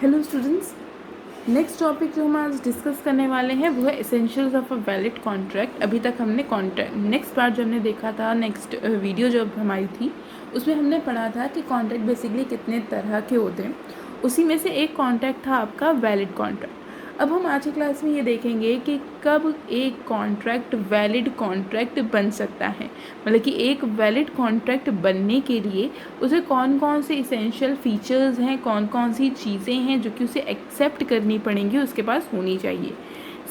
Hello students, next topic जो हम आज डिस्कस करने वाले हैं वो है essentials of a valid contract. अभी तक हमने कॉन्ट्रैक्ट नेक्स्ट पार्ट जो हमने देखा था, नेक्स्ट वीडियो जो हमारी थी उसमें हमने पढ़ा था कि कॉन्ट्रैक्ट बेसिकली कितने तरह के होते हैं। उसी में से एक कॉन्ट्रैक्ट था आपका वैलिड कॉन्ट्रैक्ट। अब हम आज की क्लास में ये देखेंगे कि कब एक कॉन्ट्रैक्ट वैलिड कॉन्ट्रैक्ट बन सकता है, मतलब कि एक वैलिड कॉन्ट्रैक्ट बनने के लिए उसे कौन कौन से इसेंशियल फीचर्स हैं, कौन कौन सी चीज़ें हैं जो कि उसे एक्सेप्ट करनी पड़ेंगी, उसके पास होनी चाहिए।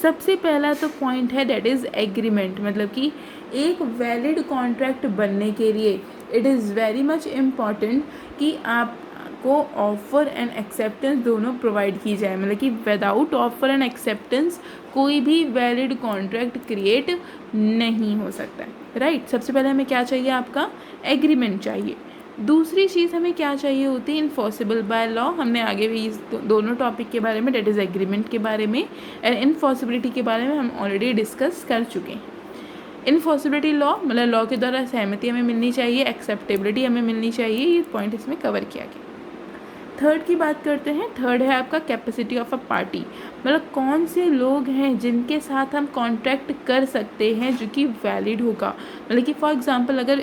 सबसे पहला तो पॉइंट है दैट इज़ एग्रीमेंट, मतलब कि एक वैलिड कॉन्ट्रैक्ट बनने के लिए it is very much important कि आपको ऑफ़र एंड एक्सेप्टेंस दोनों प्रोवाइड की जाए। मतलब कि विदाउट ऑफ़र एंड एक्सेप्टेंस कोई भी वैलिड कॉन्ट्रैक्ट क्रिएट नहीं हो सकता है, राइट। सबसे पहले हमें क्या चाहिए, आपका एग्रीमेंट चाहिए। दूसरी चीज़ हमें क्या चाहिए होती है, इन्फोर्सिबल बाय लॉ। हमने आगे भी इस दोनों टॉपिक के बारे में, डेट इज़ एग्रीमेंट के बारे में एंड इन्फोर्सिबिलिटी के बारे में हम ऑलरेडी डिस्कस कर चुके हैं। इन्फोर्सिबिलिटी लॉ मतलब लॉ के द्वारा सहमति हमें मिलनी चाहिए, एक्सेप्टेबिलिटी हमें मिलनी चाहिए, ये पॉइंट इसमें कवर किया गया। थर्ड की बात करते हैं। थर्ड है आपका कैपेसिटी ऑफ अ पार्टी, मतलब कौन से लोग हैं जिनके साथ हम कॉन्ट्रैक्ट कर सकते हैं जो कि वैलिड होगा। मतलब कि फॉर एग्जांपल अगर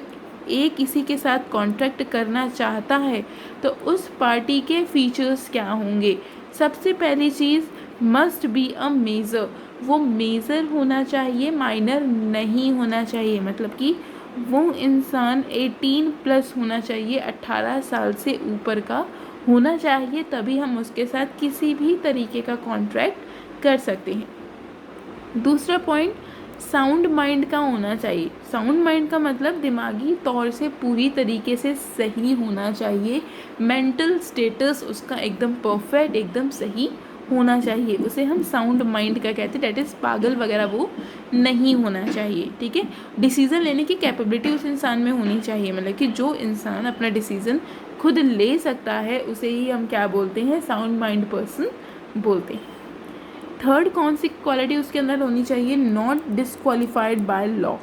एक किसी के साथ कॉन्ट्रैक्ट करना चाहता है तो उस पार्टी के फीचर्स क्या होंगे। सबसे पहली चीज़ मस्ट बी अ मेजर, वो मेजर होना चाहिए, माइनर नहीं होना चाहिए। मतलब कि वो इंसान 18+ होना चाहिए, 18 साल से ऊपर का होना चाहिए, तभी हम उसके साथ किसी भी तरीके का कॉन्ट्रैक्ट कर सकते हैं। दूसरा पॉइंट साउंड माइंड का होना चाहिए। साउंड माइंड का मतलब दिमागी तौर से पूरी तरीके से सही होना चाहिए, मेंटल स्टेटस उसका एकदम परफेक्ट, एकदम सही होना चाहिए, उसे हम साउंड माइंड का कहते हैं। डेट इज़ पागल वगैरह वो नहीं होना चाहिए, ठीक है। डिसीज़न लेने की कैपेबिलिटी उस इंसान में होनी चाहिए, मतलब कि जो इंसान अपना डिसीज़न खुद ले सकता है उसे ही हम क्या बोलते हैं, साउंड माइंड पर्सन बोलते हैं। थर्ड कौन सी क्वालिटी उसके अंदर होनी चाहिए, not disqualified by law,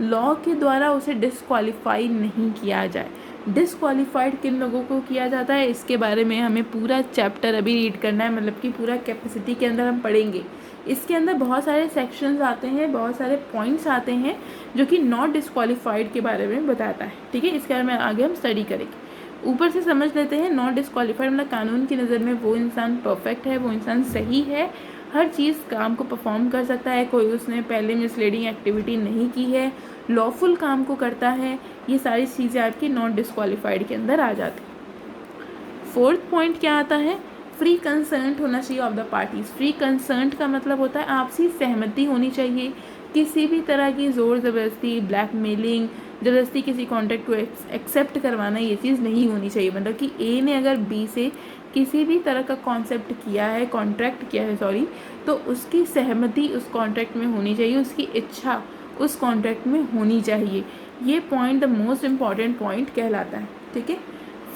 law के द्वारा उसे डिसक्वालीफाई नहीं किया जाए। डिसक्वालीफाइड किन लोगों को किया जाता है, इसके बारे में हमें पूरा चैप्टर अभी रीड करना है, मतलब कि पूरा कैपेसिटी के अंदर हम पढ़ेंगे। इसके अंदर बहुत सारे सेक्शंस आते हैं, बहुत सारे पॉइंट्स आते हैं जो कि नॉट डिसक्वालीफाइड के बारे में बताता है, ठीक है। इसके बारे में आगे हम स्टडी करेंगे। ऊपर से समझ लेते हैं, नॉट डिसक्वालीफाइड मतलब कानून की नज़र में वो इंसान परफेक्ट है, वो इंसान सही है, हर चीज़ काम को परफॉर्म कर सकता है, कोई उसने पहले मिसलीडिंग एक्टिविटी नहीं की है, लॉफुल काम को करता है, ये सारी चीज़ें आपकी नॉट डिसक्वालीफाइड के अंदर आ जाती हैं। फोर्थ पॉइंट क्या आता है, फ्री कंसर्ट होना चाहिए of the parties. Free concert का मतलब होता है आपसी सहमति होनी चाहिए, किसी भी तरह की ज़ोर ज़बरदस्ती, ब्लैकमेलिंग, ज़बरदस्ती किसी कॉन्ट्रैक्ट को एक्सेप्ट करवाना, ये चीज़ नहीं होनी चाहिए। मतलब कि ए ने अगर बी से किसी भी तरह का कॉन्सेप्ट किया है, कॉन्ट्रैक्ट किया है सॉरी, तो उसकी सहमति उस कॉन्ट्रैक्ट में होनी चाहिए, उसकी इच्छा उस कॉन्ट्रैक्ट में होनी चाहिए। ये point the most important point कहलाता है, ठीक है।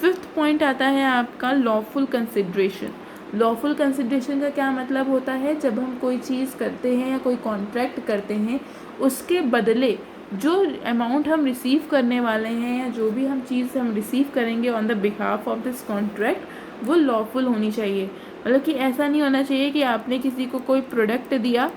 फिफ्थ पॉइंट आता है आपका लॉफुल कंसिड्रेशन। लॉफुल कंसिड्रेशन का क्या मतलब होता है, जब हम कोई चीज़ करते हैं या कोई कॉन्ट्रैक्ट करते हैं उसके बदले जो अमाउंट हम रिसीव करने वाले हैं या जो भी हम चीज़ हम रिसीव करेंगे on the behalf of this contract, वो लॉफुल होनी चाहिए। मतलब कि ऐसा नहीं होना चाहिए कि आपने किसी को कोई प्रोडक्ट दिया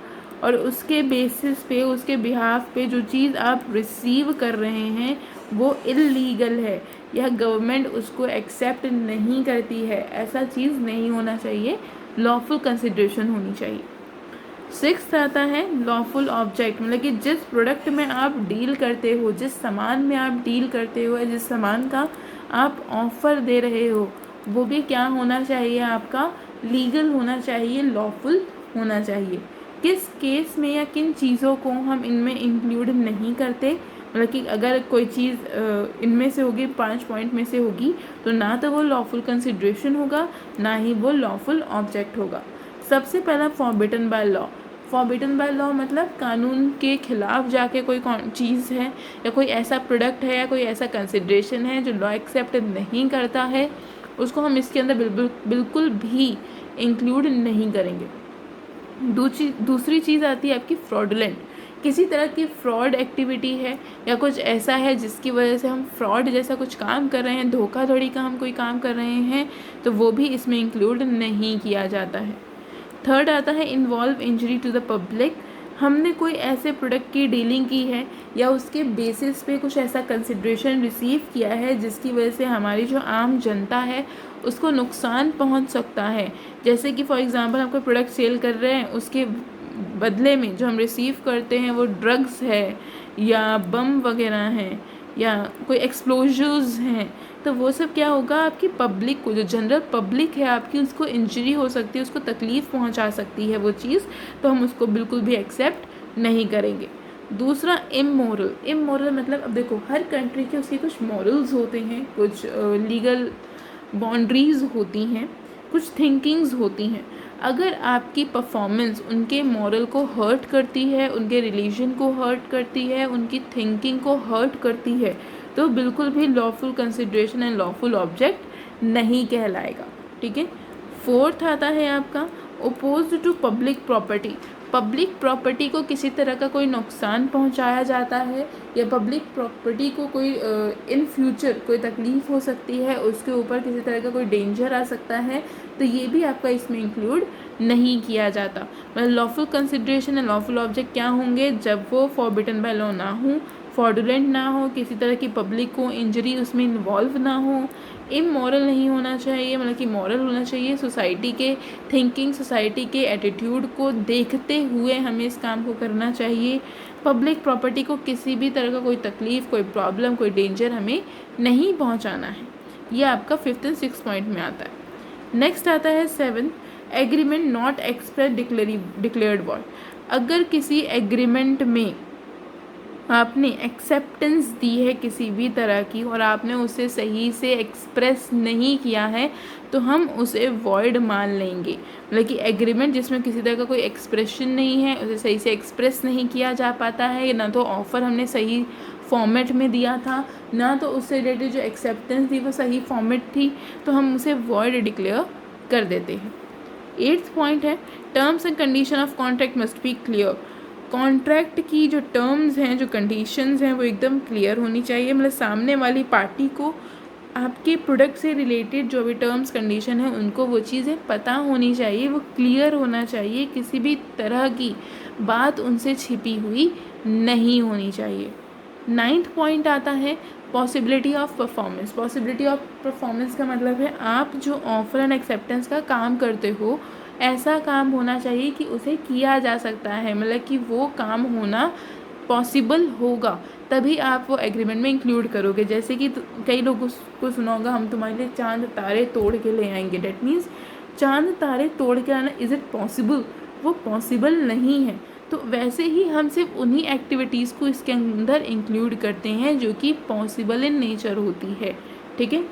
और उसके बेसिस पे, उसके बिहाफ पे जो चीज़ आप रिसीव कर रहे हैं वो इल्लीगल है या गवर्नमेंट उसको एक्सेप्ट नहीं करती है, ऐसा चीज़ नहीं होना चाहिए, लॉफुल कंसिड्रेशन होनी चाहिए। सिक्स्थ आता है लॉफुल ऑब्जेक्ट, मतलब कि जिस प्रोडक्ट में आप डील करते हो, जिस सामान में आप डील करते हो, जिस सामान का आप ऑफ़र दे रहे हो, वो भी क्या होना चाहिए, आपका लीगल होना चाहिए, लॉफुल होना चाहिए। किस केस में या किन चीज़ों को हम इनमें इंक्लूड नहीं करते, मतलब कि अगर कोई चीज़ इनमें से होगी, 5 पॉइंट में से होगी, तो ना तो वो लॉफुल कंसिड्रेशन होगा, ना ही वो लॉफुल ऑब्जेक्ट होगा। सबसे पहला forbidden by law. Forbidden by law मतलब कानून के खिलाफ जाके कोई चीज़ है या कोई ऐसा प्रोडक्ट है या कोई ऐसा कंसिड्रेशन है जो लॉ एक्सेप्ट नहीं करता है, उसको हम इसके अंदर बिल्कुल भी इंक्लूड नहीं करेंगे। दूसरी चीज़ आती है आपकी फ्रॉडुलेंट, किसी तरह की फ्रॉड एक्टिविटी है या कुछ ऐसा है जिसकी वजह से हम फ्रॉड जैसा कुछ काम कर रहे हैं, धोखाधड़ी का हम कोई काम कर रहे हैं, तो वो भी इसमें इंक्लूड नहीं किया जाता है। थर्ड आता है involve injury to the public. हमने कोई ऐसे प्रोडक्ट की डीलिंग की है या उसके बेसिस पे कुछ ऐसा कंसिड्रेशन रिसीव किया है जिसकी वजह से हमारी जो आम जनता है उसको नुकसान पहुंच सकता है। जैसे कि फॉर एग्जांपल हम कोई प्रोडक्ट सेल कर रहे हैं, उसके बदले में जो हम रिसीव करते हैं वो ड्रग्स है या बम वगैरह हैं या कोई एक्सप्लोजर्स हैं, तो वो सब क्या होगा, आपकी पब्लिक को, जो जनरल पब्लिक है आपकी, उसको इंजरी हो सकती है, उसको तकलीफ़ पहुंचा सकती है वो चीज़, तो हम उसको बिल्कुल भी एक्सेप्ट नहीं करेंगे। दूसरा इमोरल। इमोरल मतलब अब देखो हर कंट्री के उसके कुछ मॉरल्स होते हैं, कुछ लीगल बाउंड्रीज़ होती हैं, कुछ थिंकिंग्स होती हैं। अगर आपकी परफॉर्मेंस उनके मॉरल को हर्ट करती है, उनके रिलीजन को हर्ट करती है, उनकी थिंकिंग को हर्ट करती है, तो बिल्कुल भी lawful consideration and lawful object नहीं कहलाएगा। ठीक है। फोर्थ आता है आपका opposed to public property. Public property को किसी तरह का कोई नुकसान पहुंचाया जाता है या पब्लिक प्रॉपर्टी को कोई इन फ्यूचर कोई तकलीफ़ हो सकती है, उसके ऊपर किसी तरह का कोई डेंजर आ सकता है, तो ये भी आपका इसमें इंक्लूड नहीं किया जाता। मतलब lawful consideration and lawful object क्या होंगे, जब वो फॉरबिडन बाय लॉ ना हो, फ्रॉडुलेंट ना हो, किसी तरह की पब्लिक को इंजरी उसमें इन्वॉल्व ना हो, इमोरल नहीं होना चाहिए, मतलब कि मॉरल होना चाहिए, सोसाइटी के थिंकिंग, सोसाइटी के एटीट्यूड को देखते हुए हमें इस काम को करना चाहिए। पब्लिक प्रॉपर्टी को किसी भी तरह का कोई तकलीफ़, कोई प्रॉब्लम, कोई डेंजर हमें नहीं पहुंचाना है। ये आपका 5th एंड 6th पॉइंट में आता है। नेक्स्ट आता है 7th, agreement not express declared war. अगर किसी एग्रीमेंट में आपने एक्सेप्टेंस दी है किसी भी तरह की और आपने उसे सही से एक्सप्रेस नहीं किया है, तो हम उसे वॉइड मान लेंगे। मतलब कि एग्रीमेंट जिसमें किसी तरह का कोई एक्सप्रेशन नहीं है, उसे सही से एक्सप्रेस नहीं किया जा पाता है, ना तो ऑफ़र हमने सही फॉर्मेट में दिया था, ना तो उससे रिलेटेड जो एक्सेप्टेंस थी वो सही फॉर्मेट थी, तो हम उसे वॉइड डिक्लेयर कर देते हैं। 8th पॉइंट है terms and condition of contract must be clear. Contract की जो टर्म्स हैं, जो कंडीशंस हैं, वो एकदम क्लियर होनी चाहिए। मतलब सामने वाली पार्टी को आपके प्रोडक्ट से रिलेटेड जो भी टर्म्स कंडीशन है उनको वो चीज़ें पता होनी चाहिए, वो क्लियर होना चाहिए, किसी भी तरह की बात उनसे छिपी हुई नहीं होनी चाहिए। 9th पॉइंट आता है possibility of performance. Possibility of performance का मतलब है आप जो ऑफर एंड एक्सेप्टेंस का काम करते हो, ऐसा काम होना चाहिए कि उसे किया जा सकता है, मतलब कि वो काम होना पॉसिबल होगा, तभी आप वो एग्रीमेंट में इंक्लूड करोगे। जैसे कि कई लोगों को सुना होगा, हम तुम्हारे लिए चांद तारे तोड़ के ले आएंगे। डेट मीन्स चांद तारे तोड़ के आना, इज़ इट पॉसिबल? वो पॉसिबल नहीं है। तो वैसे ही हम सिर्फ उन्हीं एक्टिविटीज़ को इसके अंदर इंक्लूड करते हैं जो कि पॉसिबल इन नेचर होती है। ठीक है।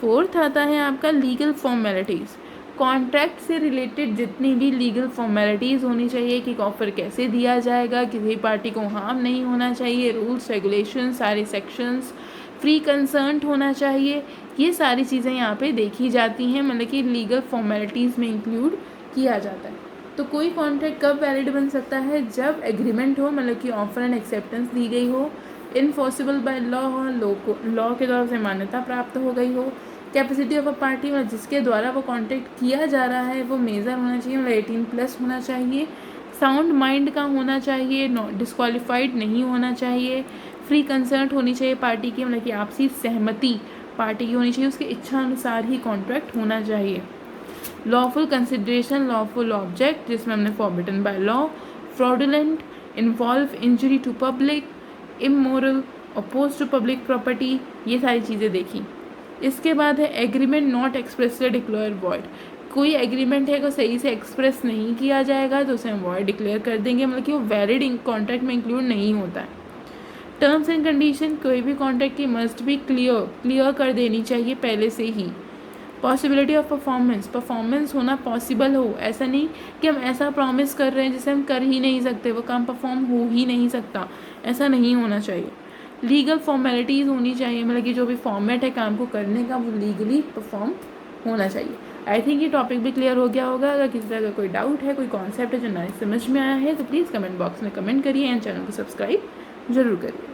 4th आता है आपका लीगल फॉर्मेलिटीज़। कॉन्ट्रैक्ट से रिलेटेड जितनी भी लीगल फॉर्मेलिटीज़ होनी चाहिए कि ऑफ़र कैसे दिया जाएगा, किसी पार्टी को हार्म नहीं होना चाहिए, रूल्स रेगुलेशन सारे सेक्शंस, फ्री कंसर्न्ट होना चाहिए, ये सारी चीज़ें यहाँ पे देखी जाती हैं, मतलब कि लीगल फॉर्मेलिटीज़ में इंक्लूड किया जाता है। तो कोई कॉन्ट्रैक्ट कब वैलिड बन सकता है, जब एग्रीमेंट हो, मतलब कि ऑफर एंड एक्सेप्टेंस दी गई हो, इनफोर्सिबल बाय लॉ हो, लॉ के तरफ से मान्यता प्राप्त हो गई हो, कैपेसिटी ऑफ अ पार्टी, मतलब जिसके द्वारा वो कॉन्ट्रैक्ट किया जा रहा है वो मेजर होना चाहिए, मतलब 18+ होना चाहिए, साउंड माइंड का होना चाहिए, डिस्क्वालीफाइड नहीं होना चाहिए, फ्री कंसर्ट होनी चाहिए पार्टी की, मतलब कि आपसी सहमति पार्टी की होनी चाहिए, उसकी इच्छा अनुसार ही कॉन्ट्रैक्ट होना चाहिए। लॉफुल कंसिडरेशन, लॉफुल ऑब्जेक्ट जिसमें हमने forbidden by law, fraudulent, involve injury to public, immoral, oppose to public property, ये सारी चीज़ें देखी। इसके बाद है agreement not expressly declare void. कोई एग्रीमेंट है को सही से एक्सप्रेस नहीं किया जाएगा तो उसे हम वॉइड डिक्लेयर कर देंगे, मतलब कि वो वैलिड कॉन्ट्रैक्ट में इंक्लूड नहीं होता है। टर्म्स एंड कंडीशन, कोई भी कॉन्ट्रैक्ट की मस्ट बी क्लियर कर देनी चाहिए पहले से ही। पॉसिबिलिटी ऑफ परफॉर्मेंस होना पॉसिबल हो, ऐसा नहीं कि हम ऐसा प्रॉमिस कर रहे हैं जिसे हम कर ही नहीं सकते, वो काम परफॉर्म हो ही नहीं सकता, ऐसा नहीं होना चाहिए। लीगल फॉर्मेलिटीज़ होनी चाहिए, मतलब कि जो भी फॉर्मेट है काम को करने का वो लीगली परफॉर्म होना चाहिए। आई थिंक ये टॉपिक भी क्लियर हो गया होगा। अगर किसी तरह का कोई डाउट है, कोई कॉन्सेप्ट है जो नहीं समझ में आया है, तो प्लीज़ कमेंट बॉक्स में कमेंट करिए एंड चैनल को सब्सक्राइब ज़रूर करिए।